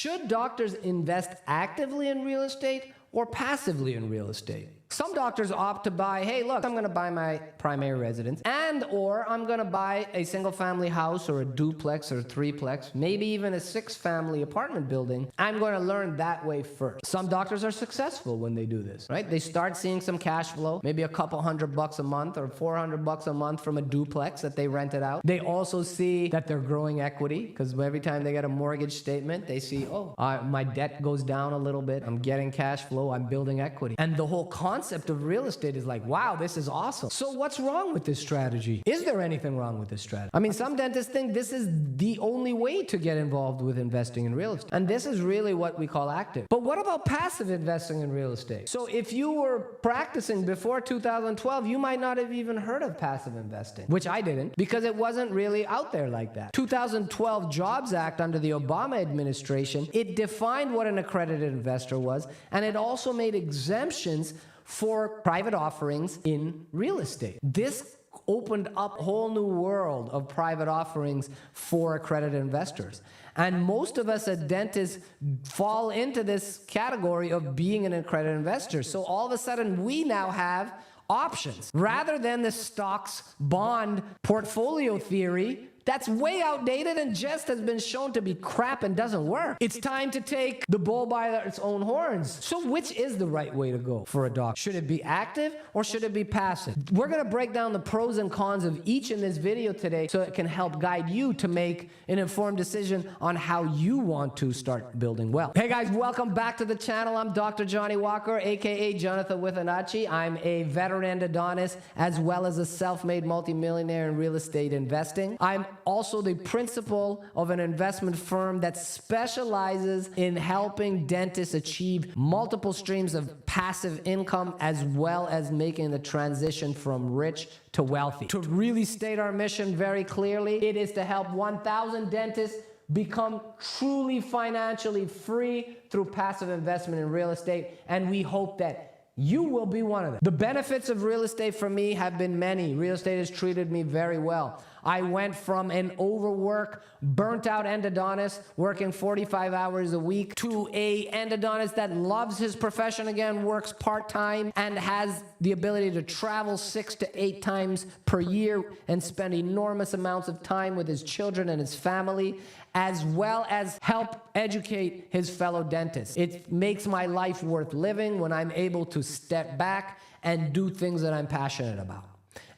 Should doctors invest actively in real estate or passively in real estate? Some doctors opt to buy, hey, look, I'm going to buy my primary residence or I'm going to buy a single family house or a duplex or a threeplex, maybe even a 6-family apartment building. I'm going to learn that way first. Some doctors are successful when they do this, right? They start seeing some cash flow, maybe a couple $100 a month or $400 a month from a duplex that they rented out. They also see that they're growing equity because every time they get a mortgage statement, they see, oh, my debt goes down a little bit. I'm getting cash flow. I'm building equity. And the whole concept of real estate is like, wow, this is awesome. So what's wrong with this strategy? Is there anything wrong with this strategy? I mean, some dentists think this is the only way to get involved with investing in real estate. And this is really what we call active. But what about passive investing in real estate? So if you were practicing before 2012, you might not have even heard of passive investing, which I didn't, because it wasn't really out there like that. 2012 Jobs Act under the Obama administration, it defined what an accredited investor was, and it also made exemptions for private offerings in real estate. This opened up a whole new world of private offerings for accredited investors. And most of us as dentists fall into this category of being an accredited investor. So all of a sudden, we now have options. Rather than the stocks bond portfolio theory, that's way outdated and just has been shown to be crap and doesn't work. It's time to take the bull by its own horns. So which is the right way to go for a doctor? Should it be active or should it be passive? We're going to break down the pros and cons of each in this video today so it can help guide you to make an informed decision on how you want to start building wealth. Hey guys, welcome back to the channel. I'm Dr. Jonny Walker, aka Jonny Withananchi. I'm a veteran endodontist as well as a self-made multimillionaire in real estate investing. I'm also the principal of an investment firm that specializes in helping dentists achieve multiple streams of passive income as well as making the transition from rich to wealthy. To really state our mission very clearly, it is to help 1,000 dentists become truly financially free through passive investment in real estate, and we hope that you will be one of them. The benefits of real estate for me have been many. Real estate has treated me very well. I went from an overworked, burnt out endodontist working 45 hours a week to a endodontist that loves his profession again, works part-time, and has the ability to travel 6 to 8 times per year and spend enormous amounts of time with his children and his family, as well as help educate his fellow dentists. It makes my life worth living when I'm able to step back and do things that I'm passionate about.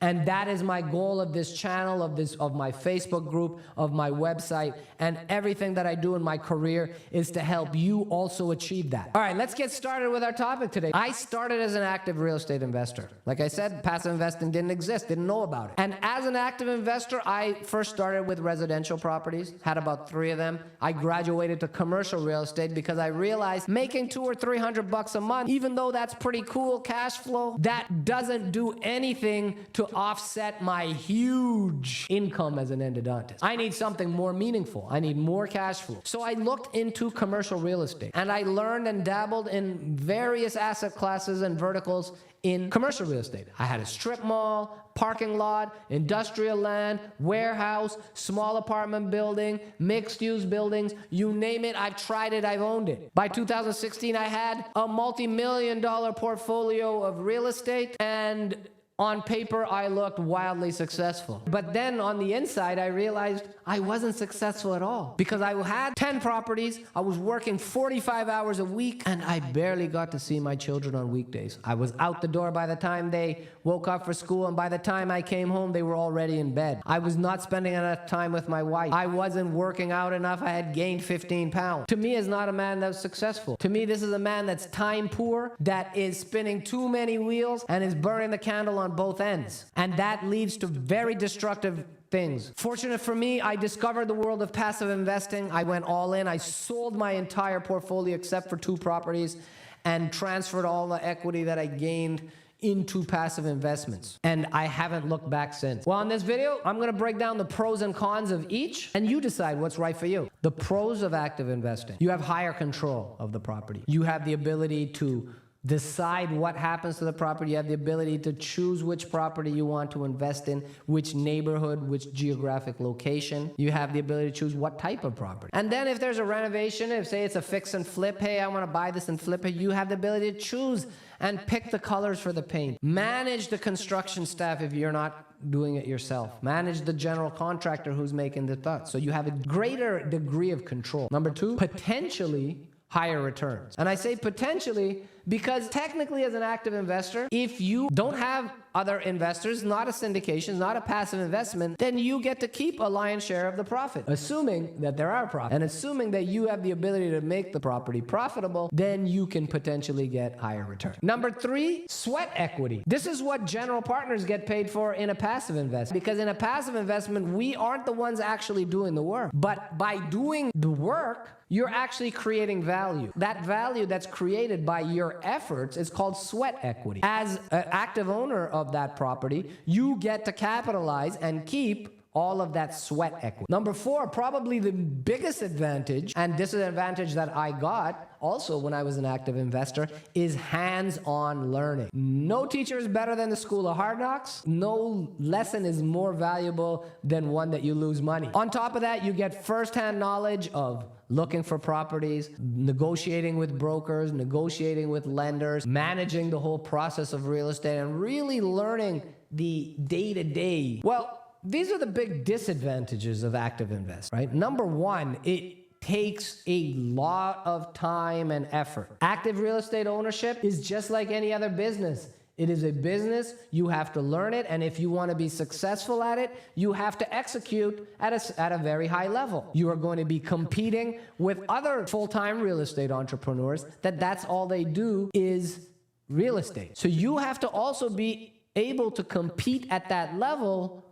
And that is my goal of this channel, of my Facebook group, of my website, and everything that I do in my career is to help you also achieve that. All right, let's get started with our topic today. I started as an active real estate investor. Like I said, passive investing didn't exist, didn't know about it. And as an active investor, I first started with residential properties, had about 3 of them. I graduated to commercial real estate because I realized making $200 or $300 a month, even though that's pretty cool cash flow, that doesn't do anything to offset my huge income as an endodontist. I need something more meaningful. I need more cash flow. So I looked into commercial real estate and I learned and dabbled in various asset classes and verticals in commercial real estate. I had a strip mall, parking lot, industrial land, warehouse, small apartment building, mixed-use buildings, you name it, I've tried it, I've owned it. By 2016, I had a multi-million-dollar portfolio of real estate, and on paper, I looked wildly successful. But then on the inside, I realized I wasn't successful at all because I had 10 properties, I was working 45 hours a week, and I barely got to see my children on weekdays. I was out the door by the time they woke up for school, and by the time I came home, they were already in bed. I was not spending enough time with my wife. I wasn't working out enough. I had gained 15 pounds. To me, is not a man that's successful. To me, this is a man that's time poor, that is spinning too many wheels, and is burning the candle on both ends. And that leads to very destructive things. Fortunate for me, I discovered the world of passive investing. I went all in. I sold my entire portfolio except for 2 properties and transferred all the equity that I gained into passive investments. And I haven't looked back since. Well, in this video, I'm gonna break down the pros and cons of each, and you decide what's right for you. The pros of active investing: you have higher control of the property. You have the ability to decide what happens to the property. You have the ability to choose which property you want to invest in, which neighborhood, which geographic location. You have the ability to choose what type of property. And then if there's a renovation, if say it's a fix and flip, hey, I want to buy this and flip it, you have the ability to choose and pick the colors for the paint. Manage the construction staff if you're not doing it yourself. Manage the general contractor who's making the thought. So you have a greater degree of control. Number two, potentially higher returns. And I say potentially because technically as an active investor, if you don't have other investors, not a syndication, not a passive investment, then you get to keep a lion's share of the profit. Assuming that there are profits and assuming that you have the ability to make the property profitable, then you can potentially get higher return. Number three, sweat equity. This is what general partners get paid for in a passive investment. Because in a passive investment, we aren't the ones actually doing the work. But by doing the work, you're actually creating value. That value that's created by your efforts is called sweat equity. As an active owner of that property, you get to capitalize and keep all of that sweat equity. Number four, probably the biggest advantage and disadvantage that I got also when I was an active investor is hands-on learning. No teacher is better than the school of hard knocks. No lesson is more valuable than one that you lose money. On top of that, you get first-hand knowledge of looking for properties, negotiating with brokers, negotiating with lenders, managing the whole process of real estate, and really learning the day-to-day. Well, these are the big disadvantages of active investing, right? Number one, it takes a lot of time and effort. Active real estate ownership is just like any other business. It is a business, you have to learn it, and if you want to be successful at it, you have to execute at a very high level. You are going to be competing with other full-time real estate entrepreneurs that's all they do is real estate. So you have to also be able to compete at that level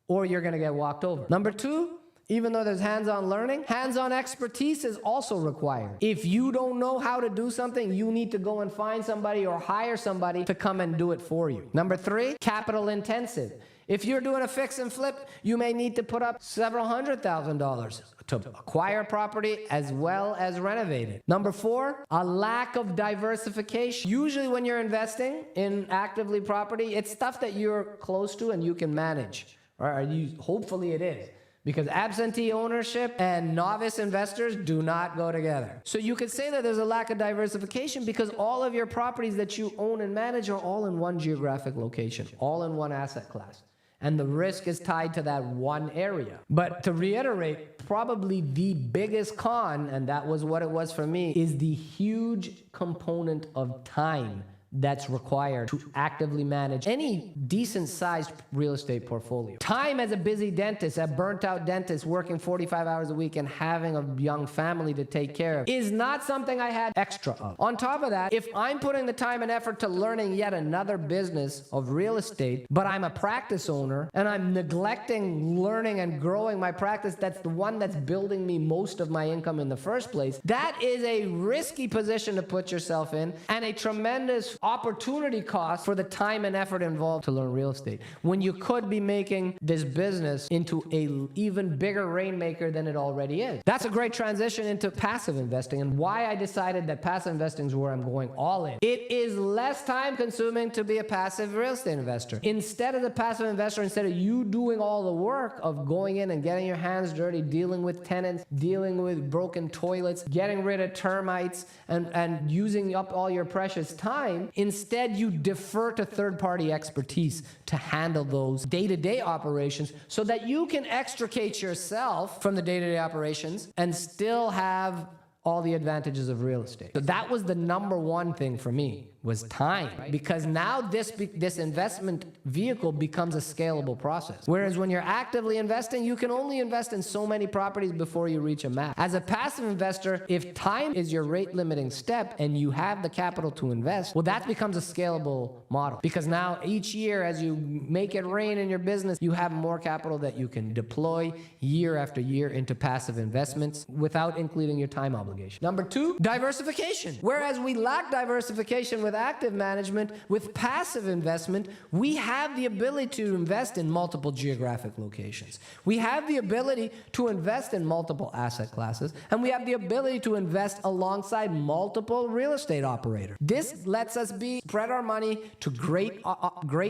or you're going to get walked over. Number two, even though there's hands-on learning, hands-on expertise is also required. If you don't know how to do something, you need to go and find somebody or hire somebody to come and do it for you. Number three, capital intensive. If you're doing a fix and flip, you may need to put up several $100,000 to acquire property as well as renovate it. Number four, a lack of diversification. Usually when you're investing in actively property, it's stuff that you're close to and you can manage. Or hopefully it is. Because absentee ownership and novice investors do not go together. So you could say that there's a lack of diversification because all of your properties that you own and manage are all in one geographic location, all in one asset class. And the risk is tied to that one area. But to reiterate, probably the biggest con, and that was what it was for me, is the huge component of time that's required to actively manage any decent-sized real estate portfolio. Time as a busy dentist, a burnt-out dentist working 45 hours a week and having a young family to take care of is not something I had extra of. On top of that, if I'm putting the time and effort to learning yet another business of real estate, but I'm a practice owner and I'm neglecting learning and growing my practice, that's the one that's building me most of my income in the first place, that is a risky position to put yourself in and a tremendous opportunity cost for the time and effort involved to learn real estate when you could be making this business into an even bigger rainmaker than it already is. That's a great transition into passive investing and why I decided that passive investing is where I'm going all in. It is less time consuming to be a passive real estate investor. Instead of the passive investor, instead of you doing all the work of going in and getting your hands dirty, dealing with tenants, dealing with broken toilets, getting rid of termites, and using up all your precious time, instead, you defer to third-party expertise to handle those day-to-day operations so that you can extricate yourself from the day-to-day operations and still have all the advantages of real estate. So that was the number one thing for me, was time. Because now this investment vehicle becomes a scalable process. Whereas when you're actively investing, you can only invest in so many properties before you reach a max. As a passive investor, if time is your rate limiting step and you have the capital to invest, well, that becomes a scalable model. Because now each year as you make it rain in your business, you have more capital that you can deploy year after year into passive investments without including your time obligation. obligation. Number two, diversification. Whereas we lack diversification with active management, with passive investment, we have the ability to invest in multiple geographic locations. We have the ability to invest in multiple asset classes, and we have the ability to invest alongside multiple real estate operators. This lets us spread our money to great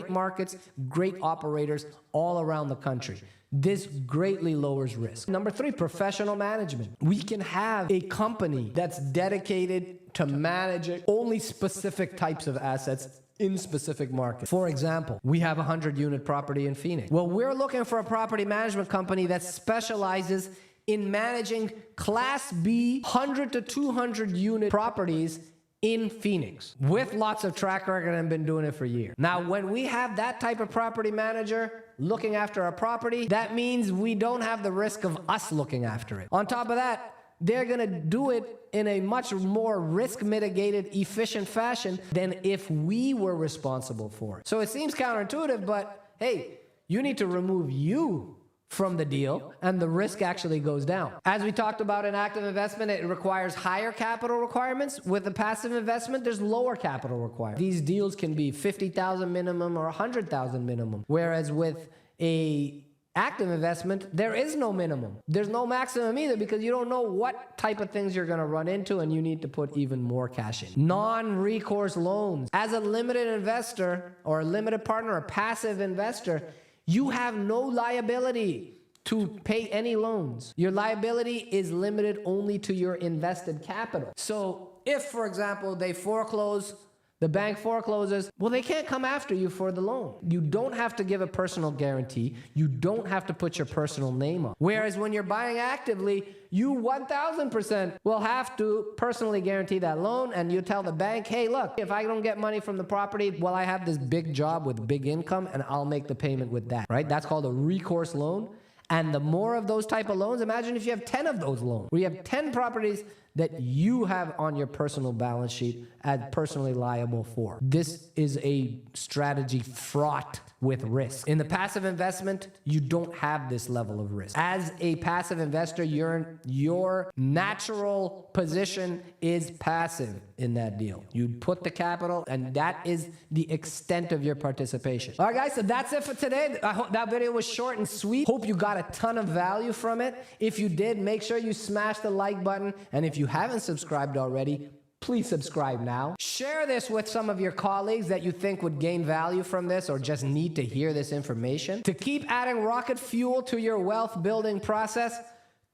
markets, great operators all around the country. This greatly lowers risk. Number three, professional management. We can have a company that's dedicated to managing only specific types of assets in specific markets. For example, we have a 100-unit property in Phoenix. Well, we're looking for a property management company that specializes in managing Class B 100 to 200 unit properties in Phoenix with lots of track record and been doing it for years. Now, when we have that type of property manager looking after a property, that means we don't have the risk of us looking after it. On top of that, they're gonna do it in a much more risk mitigated, efficient fashion than if we were responsible for it. So it seems counterintuitive, but hey, you need to remove you from the deal, and the risk actually goes down. As we talked about in active investment, it requires higher capital requirements. With the passive investment, there's lower capital requirements. These deals can be $50,000 minimum or $100,000 minimum, whereas with a active investment, there is no minimum. There's no maximum either, because you don't know what type of things you're gonna run into, and you need to put even more cash in. Non-recourse loans. As a limited investor or a limited partner or passive investor, you have no liability to pay any loans. Your liability is limited only to your invested capital. So if, for example, they foreclose, the bank forecloses, well, they can't come after you for the loan. You don't have to give a personal guarantee. You don't have to put your personal name on. Whereas when you're buying actively, you 1000% will have to personally guarantee that loan, and you tell the bank, hey, look, if I don't get money from the property, well, I have this big job with big income, and I'll make the payment with that, right? That's called a recourse loan. And the more of those type of loans, imagine if you have 10 of those loans, where you have 10 properties that you have on your personal balance sheet as personally liable for. This is a strategy fraught with risk. In the passive investment, you don't have this level of risk. As a passive investor, your natural position is passive in that deal. You put the capital, and that is the extent of your participation. All right, guys, so that's it for today. I hope that video was short and sweet. Hope you got a ton of value from it. If you did, make sure you smash the like button. And if you haven't subscribed already, please subscribe now. Share this with some of your colleagues that you think would gain value from this or just need to hear this information. To keep adding rocket fuel to your wealth building process,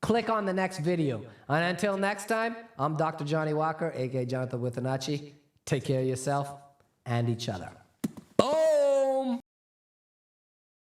click on the next video. And until next time, I'm Dr. Jonny Walker, aka Jonathan Withananchi. Take care of yourself and each other.